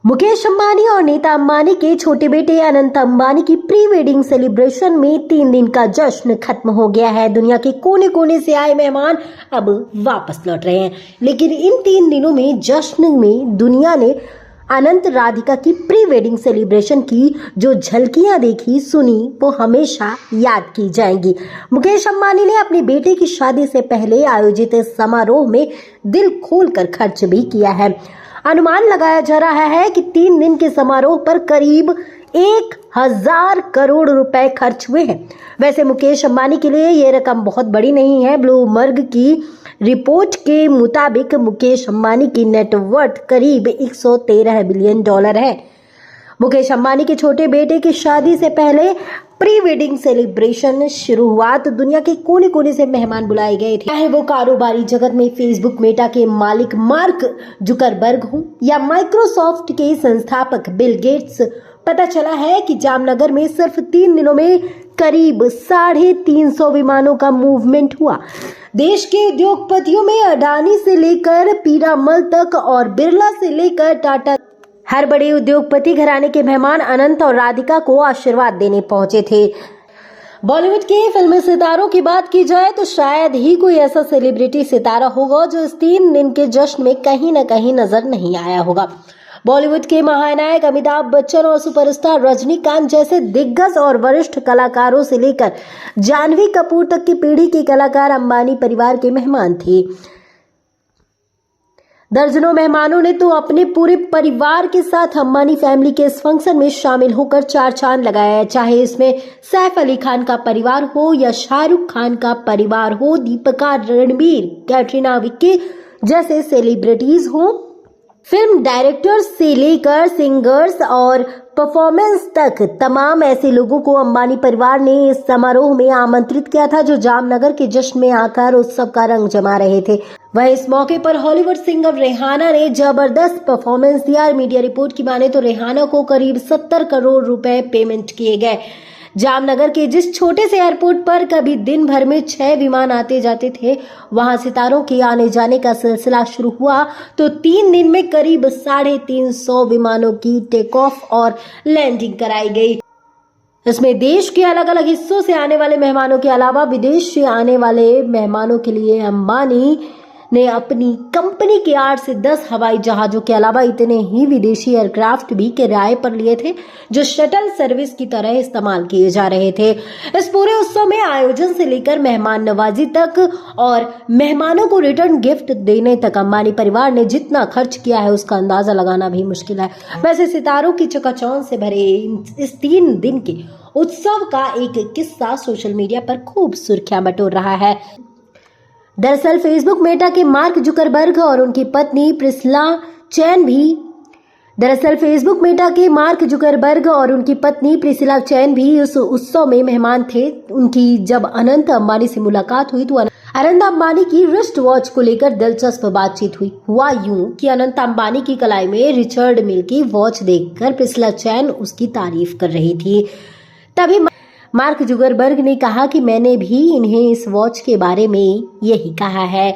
मुकेश अंबानी और नीता अंबानी के छोटे बेटे अनंत अंबानी की प्री वेडिंग सेलिब्रेशन में 3 दिन का जश्न खत्म हो गया है। दुनिया के कोने कोने से आए मेहमान अब वापस लौट रहे हैं, लेकिन इन 3 दिनों में जश्न में दुनिया ने अनंत राधिका की प्री वेडिंग सेलिब्रेशन की जो झलकियां देखी सुनी वो हमेशा याद की जाएंगी। मुकेश अंबानी ने अपने बेटे की शादी से पहले आयोजित इस समारोह में दिल खोलकर खर्च भी किया है। अनुमान लगाया जा रहा है कि 3 दिन के समारोह पर करीब 1000 करोड़ रुपए खर्च हुए हैं। वैसे मुकेश अंबानी के लिए ये रकम बहुत बड़ी नहीं है। ब्लूमबर्ग की रिपोर्ट के मुताबिक मुकेश अंबानी की नेटवर्थ करीब 113 बिलियन डॉलर है। मुकेश अंबानी के छोटे बेटे की शादी से पहले प्री वेडिंग सेलिब्रेशन शुरू हुआ तो दुनिया के कोने कोने से मेहमान बुलाए गए थे, चाहे वो कारोबारी जगत में फेसबुक मेटा के मालिक मार्क जुकरबर्ग हों या माइक्रोसॉफ्ट के संस्थापक बिल गेट्स। पता चला है कि जामनगर में सिर्फ 3 दिनों में करीब 350 विमानों का मूवमेंट हुआ। देश के उद्योगपतियों में अडानी से लेकर पीरामल तक और बिरला से लेकर टाटा, हर बड़े उद्योगपति घराने के मेहमान अनंत और राधिका को आशीर्वाद देने पहुंचे थे। बॉलीवुड के फिल्मी सितारों की बात की जाए तो शायद ही कोई ऐसा सेलिब्रिटी सितारा होगा जो इस 3 दिन के जश्न में कहीं न कहीं नजर नहीं आया होगा। बॉलीवुड के महानायक अमिताभ बच्चन और सुपरस्टार रजनीकांत जैसे दिग्गज और वरिष्ठ कलाकारों से लेकर जानवी कपूर तक की पीढ़ी के कलाकार अंबानी परिवार के मेहमान थे। दर्जनों मेहमानों ने तो अपने पूरे परिवार के साथ अंबानी फैमिली के इस फंक्शन में शामिल होकर 4 चांद लगाया है। चाहे इसमें सैफ अली खान का परिवार हो या शाहरुख खान का परिवार हो, दीपिका, रणबीर, कैटरीना विक्की जैसे सेलिब्रिटीज हो, फिल्म डायरेक्टर्स से लेकर सिंगर्स और परफॉर्मेंस तक तमाम ऐसे लोगों को अंबानी परिवार ने इस समारोह में आमंत्रित किया था जो जामनगर के जश्न में आकर उत्सव का रंग जमा रहे थे। वहीं इस मौके पर हॉलीवुड सिंगर रेहाना ने जबरदस्त परफॉर्मेंस दिया। मीडिया रिपोर्ट की माने तो रेहाना को करीब 70 करोड़ रुपए पेमेंट किए गए। जामनगर के जिस छोटे से एयरपोर्ट पर कभी दिन भर में 6 विमान आते जाते थे, वहां सितारों के आने जाने का सिलसिला शुरू हुआ तो 3 दिन में करीब 350 विमानों की टेक ऑफ और लैंडिंग कराई गई। इसमें देश के अलग अलग हिस्सों से आने वाले मेहमानों के अलावा विदेश से आने वाले मेहमानों के लिए अंबानी ने अपनी कंपनी के 8 से 10 हवाई जहाजों के अलावा इतने ही विदेशी एयरक्राफ्ट भी किराए पर लिए थे जो शटल सर्विस की तरह इस्तेमाल किए जा रहे थे। इस पूरे उत्सव में आयोजन से लेकर मेहमान नवाजी तक और मेहमानों को रिटर्न गिफ्ट देने तक अंबानी परिवार ने जितना खर्च किया है उसका अंदाजा लगाना भी मुश्किल है। वैसे सितारों की चकाचौंध से भरे इस 3 दिन के उत्सव का एक किस्सा सोशल मीडिया पर खूब सुर्खियां बटोर रहा है। दरअसल फेसबुक मेटा के मार्क जुकरबर्ग और उनकी पत्नी प्रिस्ला चैन भी उस उत्सव में मेहमान थे। उनकी जब अनंत अंबानी से मुलाकात हुई तो अनंत अंबानी की रिस्ट वॉच को लेकर दिलचस्प बातचीत हुई। हुआ यूं कि अनंत अंबानी की कलाई में रिचर्ड मिल की वॉच देखकर प्रिस्ला चैन उसकी तारीफ कर रही थी। तभी मार्क जुकरबर्ग ने कहा कि मैंने भी इन्हें इस वॉच के बारे में यही कहा है।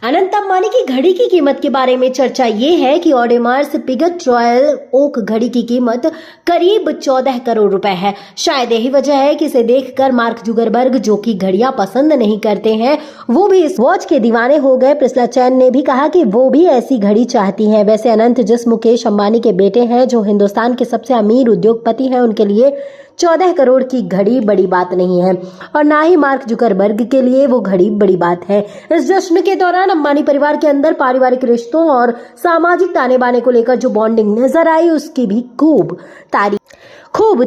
अनंत अंबानी की घड़ी की कीमत के बारे में चर्चा ये है कि ऑडेमार्स पिगट रॉयल ओक घड़ी की कीमत करीब 14 करोड़ रुपए है। शायद यही वजह है कि इसे देखकर मार्क जुकरबर्ग, जो कि घड़ियां पसंद नहीं करते हैं, वो भी इस वॉच के दीवाने हो गए। प्रिस्ला चैन ने भी कहा कि वो भी ऐसी घड़ी चाहती हैं। वैसे अनंत जिस मुकेश अंबानी के बेटे हैं, जो हिंदुस्तान के सबसे अमीर उद्योगपति हैं, उनके लिए 14 करोड़ की घड़ी बड़ी बात नहीं है और ना ही मार्क जुकरबर्ग के लिए वो घड़ी बड़ी बात है। इस जश्न के दौरान अंबानी परिवार के अंदर पारिवारिक रिश्तों और सामाजिक ताने बाने को लेकर जो बॉन्डिंग नजर आई उसकी भी खूब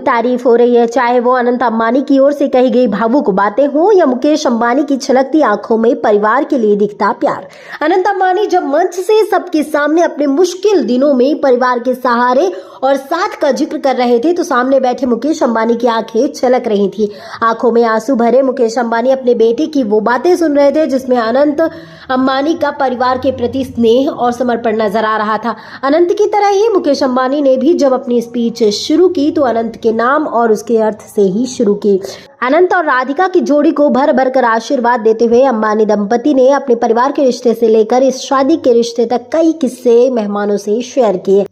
तारीफ हो रही है। चाहे वो अनंत अंबानी की ओर से कही गई भावुक बातें हो या मुकेश अंबानी की छलकती आंखों में परिवार के लिए दिखता प्यार। अनंत अंबानी जब मंच से सबके सामने अपने मुश्किल दिनों में परिवार के सहारे और साथ का जिक्र कर रहे थे तो सामने बैठे मुकेश अंबानी की आंखें छलक रही थी। आंखों में आंसू भरे मुकेश अंबानी अपने बेटे की वो बातें सुन रहे थे जिसमें अनंत अंबानी का परिवार के प्रति स्नेह और समर्पण नजर आ रहा था। अनंत की तरह ही मुकेश अंबानी ने भी जब अपनी स्पीच शुरू की तो अनंत के नाम और उसके अर्थ से ही शुरू की। अनंत और राधिका की जोड़ी को भर भर कर आशीर्वाद देते हुए अंबानी दंपति ने अपने परिवार के रिश्ते से लेकर इस शादी के रिश्ते तक कई किस्से मेहमानों से शेयर किए।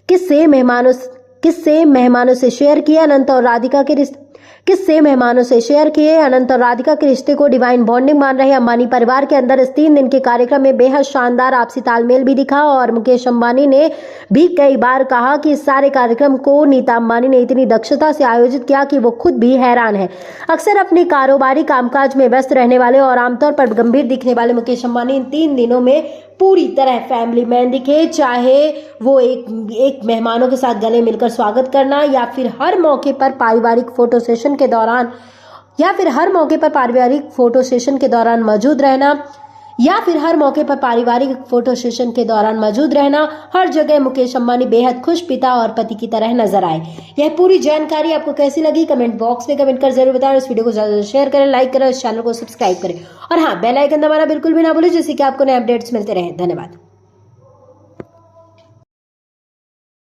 किस्से मेहमानों से शेयर किए अनंत और राधिका के रिश्ते को डिवाइन बॉन्डिंग मान रहे अंबानी परिवार के अंदर इस 3 दिन के कार्यक्रम में बेहद शानदार आपसी तालमेल भी दिखा और मुकेश अंबानी ने भी कई बार कहा कि इस सारे कार्यक्रम को नीता अंबानी ने इतनी दक्षता से आयोजित किया कि वो खुद भी हैरान है। अक्सर अपने कारोबारी कामकाज में व्यस्त रहने वाले और आमतौर पर गंभीर दिखने वाले मुकेश अंबानी इन 3 दिनों में पूरी तरह फैमिली मैन दिखे, चाहे वो एक मेहमानों के साथ गले मिलकर स्वागत करना या फिर हर मौके पर पारिवारिक फोटो सेशन के दौरान मौजूद रहना हर जगह मुकेश अंबानी बेहद खुश पिता और पति की तरह नजर आए। यह पूरी जानकारी आपको कैसी लगी कमेंट बॉक्स में कमेंट कर जरूर बताएं। इस वीडियो को ज्यादा शेयर करें, लाइक करें, इस चैनल को सब्सक्राइब करें और हाँ, बेल आइकन दबाना बिल्कुल भी ना भूलें जिससे कि आपको नए अपडेट्स मिलते रहें। धन्यवाद।